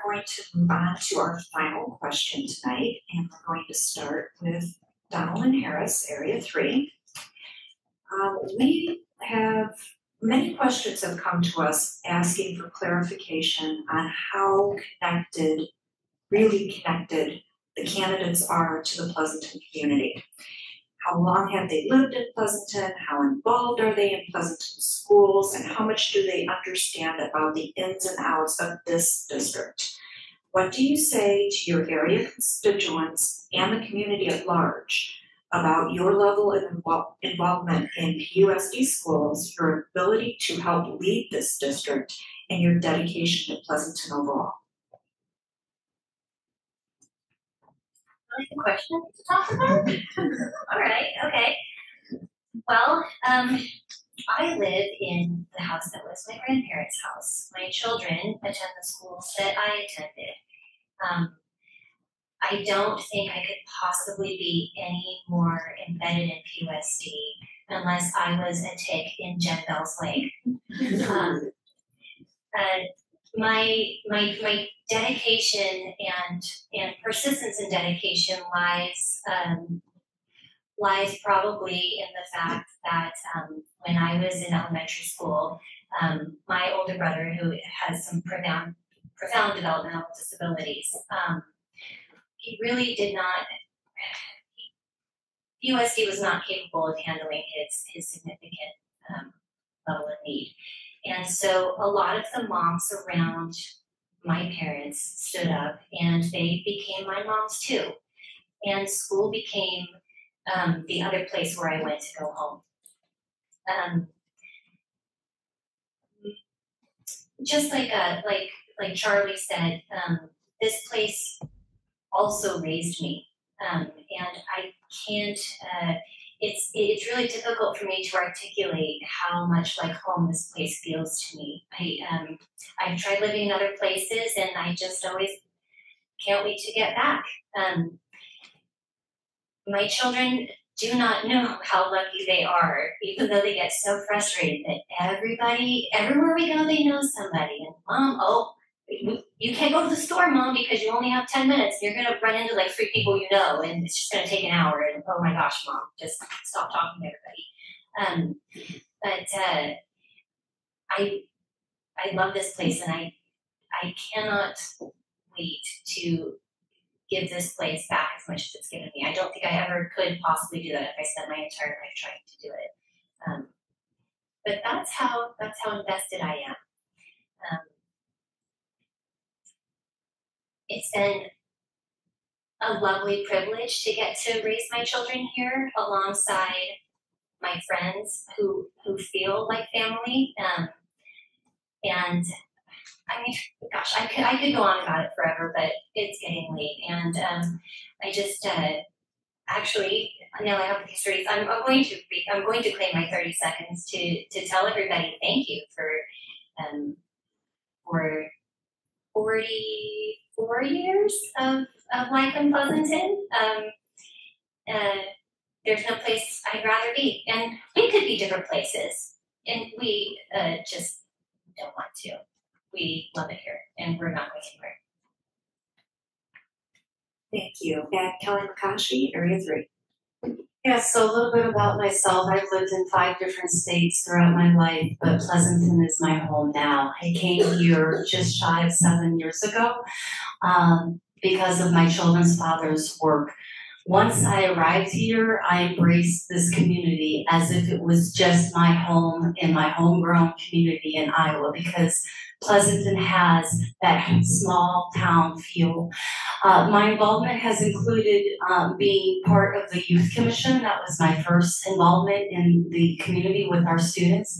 going to move on to our final question tonight, and we're going to start with Donald Harris, Area 3. We have many questions have come to us asking for clarification on how really connected the candidates are to the Pleasanton community. How long have they lived in Pleasanton? How involved are they in Pleasanton schools? And how much do they understand about the ins and outs of this district? What do you say to your area constituents and the community at large about your level of involvement in PUSD schools, your ability to help lead this district, and your dedication to Pleasanton overall? Question to talk about? All right, okay. Well, I live in the house that was my grandparents' house. My children attend the schools that I attended. I don't think I could possibly be any more embedded in PUSD unless I was a tick in Jen Bell's leg. My dedication and persistence in dedication lies probably in the fact that when I was in elementary school, my older brother, who has some profound developmental disabilities, he really did not. PUSD was not capable of handling his significant level of need. And so a lot of the moms around my parents stood up and they became my moms too. And school became the other place where I went to go home. Just like Charlie said, this place also raised me. And I can't, it's really difficult for me to articulate how much like home this place feels to me. I've tried living in other places and I just always can't wait to get back. My children do not know how lucky they are, even though they get so frustrated that everywhere we go, they know somebody. And Mom, you can't go to the store, Mom, because you only have 10 minutes. You're going to run into like 3 people you know, and it's just going to take an hour. And oh my gosh, Mom, just stop talking to everybody. I love this place, and I cannot wait to give this place back as much as it's given me. I don't think I ever could possibly do that if I spent my entire life trying to do it. But that's how invested I am. It's been a lovely privilege to get to raise my children here alongside my friends who feel like family. And I mean, gosh, I could go on about it forever, but it's getting late. And I just actually, now I have the histories. I'm going to claim my 30 seconds to tell everybody thank you for 44 years of life in Pleasanton. There's no place I'd rather be, and we could be different places, and we just don't want to. We love it here, and we're not going anywhere. Thank you. And Kelly McCoshie, Area 3. Yeah, so a little bit about myself. I've lived in 5 different states throughout my life, but Pleasanton is my home now. I came here just shy of 7 years ago because of my children's father's work. Once I arrived here, I embraced this community as if it was just my home in my homegrown community in Iowa, because Pleasanton has that small town feel. My involvement has included being part of the Youth Commission. That was my first involvement in the community with our students.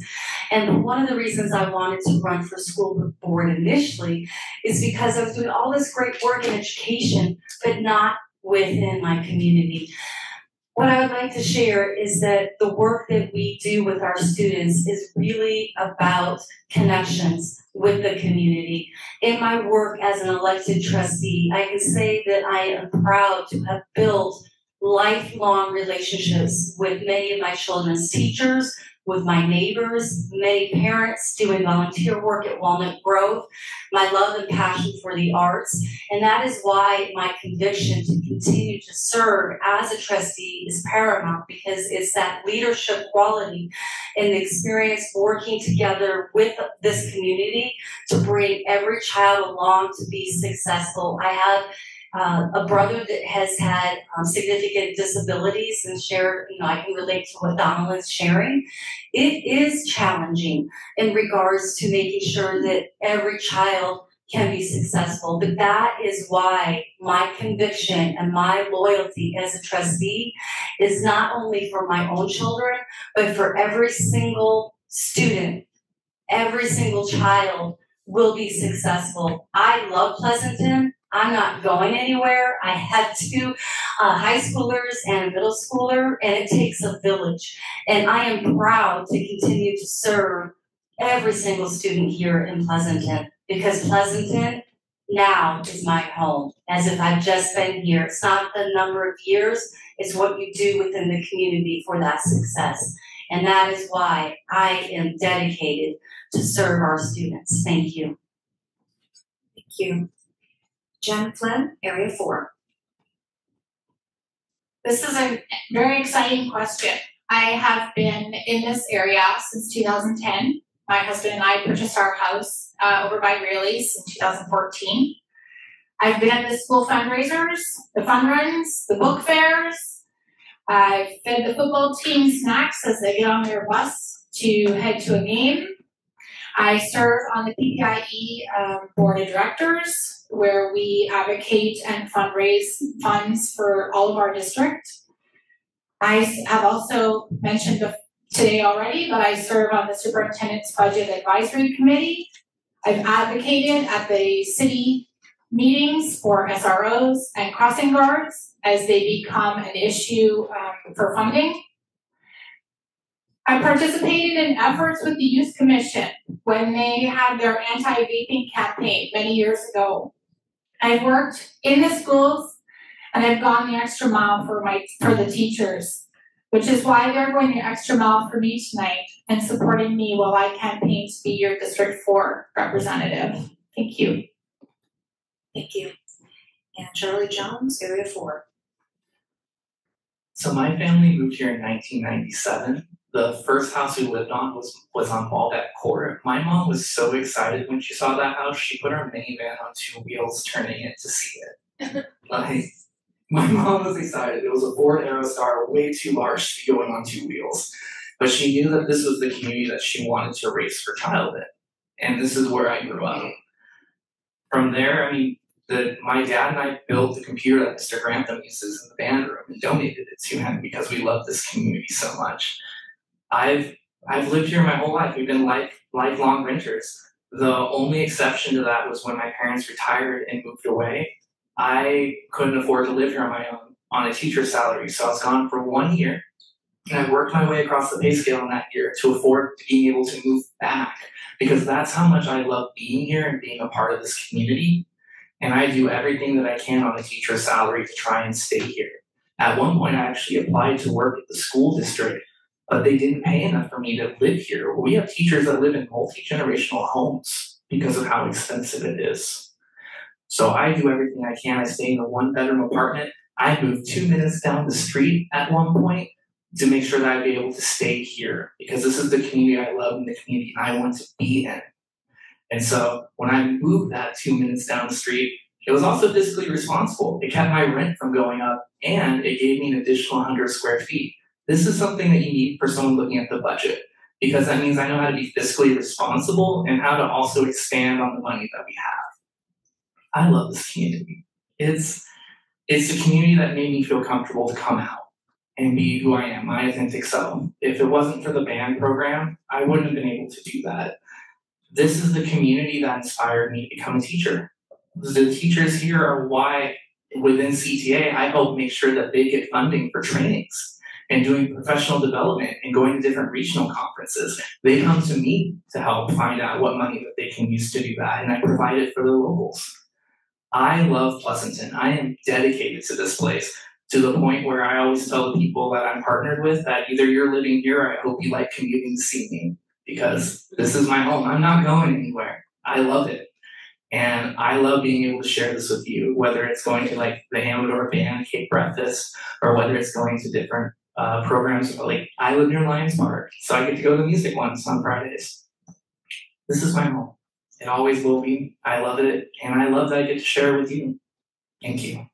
And one of the reasons I wanted to run for school board initially is because I was doing all this great work in education, but not within my community. What I would like to share is that the work that we do with our students is really about connections with the community. In my work as an elected trustee, I can say that I am proud to have built lifelong relationships with many of my children's teachers, with my neighbors, many parents doing volunteer work at Walnut Grove, my love and passion for the arts, and that is why my conviction to continue to serve as a trustee is paramount, because it's that leadership quality and the experience working together with this community to bring every child along to be successful. I have a brother that has had significant disabilities and shared, I can relate to what Donald is sharing. It is challenging in regards to making sure that every child can be successful, but that is why my conviction and my loyalty as a trustee is not only for my own children, but for every single student, every single child will be successful. I love Pleasanton. I'm not going anywhere. I have two high schoolers and a middle schooler, and it takes a village. And I am proud to continue to serve every single student here in Pleasanton, because Pleasanton now is my home, as if I've just been here. It's not the number of years, it's what you do within the community for that success. And that is why I am dedicated to serve our students. Thank you. Thank you. Jen Flynn, Area 4. This is a very exciting question. I have been in this area since 2010. My husband and I purchased our house over by Rayleigh's in 2014. I've been at the school fundraisers, the fun runs, the book fairs. I've fed the football team snacks as they get on their bus to head to a game. I serve on the PPIE board of directors, where we advocate and fundraise funds for all of our district. I have also mentioned today already, but I serve on the superintendent's budget advisory committee. I've advocated at the city meetings for SROs and crossing guards as they become an issue for funding. I participated in efforts with the Youth Commission when they had their anti-vaping campaign many years ago. I've worked in the schools and I've gone the extra mile for the teachers, which is why they're going the extra mile for me tonight and supporting me while I campaign to be your District 4 representative. Thank you. Thank you. And Charlie Jones, Area 4. So my family moved here in 1997. The first house we lived on was on Waldeck Court. My mom was so excited when she saw that house, she put our minivan on two wheels, turning it to see it. My mom was excited. It was a Ford Aerostar, way too large to be going on two wheels. But she knew that this was the community that she wanted to raise her child in. And this is where I grew up. From there, my dad and I built the computer that Mr. Grantham uses in the band room and donated it to him because we love this community so much. I've lived here my whole life. We've been lifelong renters. The only exception to that was when my parents retired and moved away. I couldn't afford to live here on my own on a teacher's salary, so I was gone for 1 year. And I worked my way across the pay scale in that year to afford being able to move back, because that's how much I love being here and being a part of this community. And I do everything that I can on a teacher's salary to try and stay here. At one point, I actually applied to work at the school district, but they didn't pay enough for me to live here. We have teachers that live in multi-generational homes because of how expensive it is. So I do everything I can. I stay in a 1-bedroom apartment. I moved 2 minutes down the street at one point to make sure that I'd be able to stay here, because this is the community I love and the community I want to be in. And so when I moved that 2 minutes down the street, it was also fiscally responsible. It kept my rent from going up, and it gave me an additional 100 square feet. This is something that you need for someone looking at the budget, because that means I know how to be fiscally responsible and how to also expand on the money that we have. I love this community. It's a community that made me feel comfortable to come out and be who I am, my authentic self. If it wasn't for the band program, I wouldn't have been able to do that. This is the community that inspired me to become a teacher. The teachers here are why within CTA, I help make sure that they get funding for trainings and doing professional development and going to different regional conferences. They come to me to help find out what money that they can use to do that, and I provide it for the locals. I love Pleasanton. I am dedicated to this place. to the point where I always tell the people that I'm partnered with that either you're living here or I hope you like commuting to see me, because this is my home. I'm not going anywhere. I love it. And I love being able to share this with you, whether it's going to like the Amador Band, Cake Breakfast, or whether it's going to different programs. Like I live near Lions Park, so I get to go to the music ones on Fridays. This is my home. It always will be. I love it, and I love that I get to share it with you. Thank you.